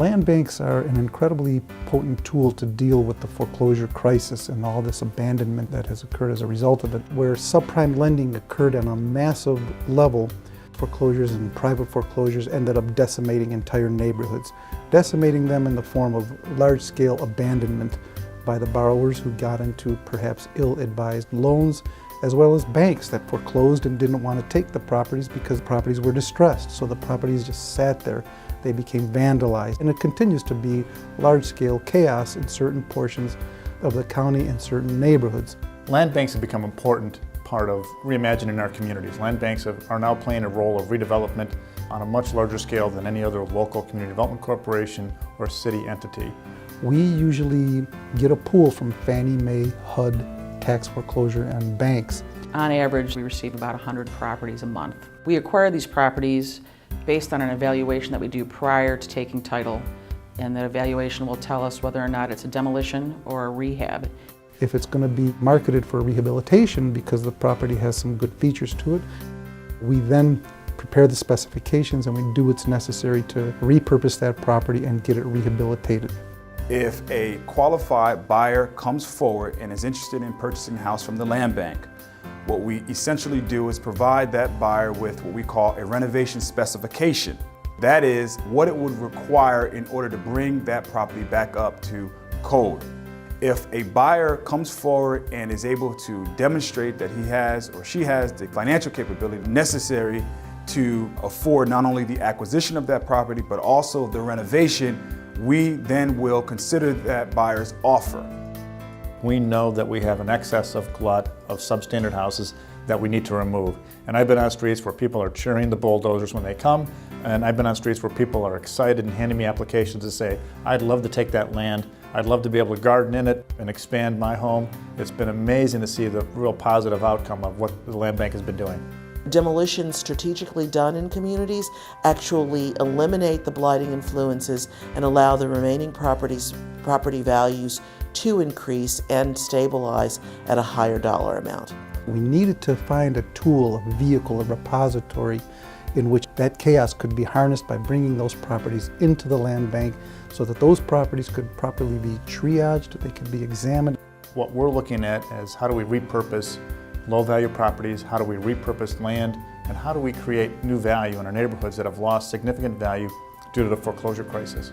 Land banks are an incredibly potent tool to deal with the foreclosure crisis and all this abandonment that has occurred as a result of it. Where subprime lending occurred on a massive level, foreclosures and private foreclosures ended up decimating entire neighborhoods, decimating them in the form of large-scale abandonment by the borrowers who got into perhaps ill-advised loans, as well as banks that foreclosed and didn't want to take the properties because properties were distressed. So the properties just sat there. They became vandalized. And it continues to be large-scale chaos in certain portions of the county and certain neighborhoods. Land banks have become an important part of reimagining our communities. Land banks are now playing a role of redevelopment on a much larger scale than any other local community development corporation or city entity. We usually get a pool from Fannie Mae, HUD, tax foreclosure, and banks. On average, we receive about 100 properties a month. We acquire these properties based on an evaluation that we do prior to taking title, and that evaluation will tell us whether or not it's a demolition or a rehab. If it's going to be marketed for rehabilitation because the property has some good features to it, we then prepare the specifications and we do what's necessary to repurpose that property and get it rehabilitated. If a qualified buyer comes forward and is interested in purchasing a house from the land bank, what we essentially do is provide that buyer with what we call a renovation specification. That is what it would require in order to bring that property back up to code. If a buyer comes forward and is able to demonstrate that he has or she has the financial capability necessary to afford not only the acquisition of that property, but also the renovation, we then will consider that buyer's offer. We know that we have an excess of glut of substandard houses that we need to remove. And I've been on streets where people are cheering the bulldozers when they come, and I've been on streets where people are excited and handing me applications to say, I'd love to take that land, I'd love to be able to garden in it and expand my home. It's been amazing to see the real positive outcome of what the land bank has been doing. Demolitions strategically done in communities actually eliminate the blighting influences and allow the remaining property values to increase and stabilize at a higher dollar amount. We needed to find a tool, a vehicle, a repository in which that chaos could be harnessed by bringing those properties into the land bank so that those properties could properly be triaged, they could be examined. What we're looking at is how do we repurpose low-value properties, how do we repurpose land, and how do we create new value in our neighborhoods that have lost significant value due to the foreclosure crisis.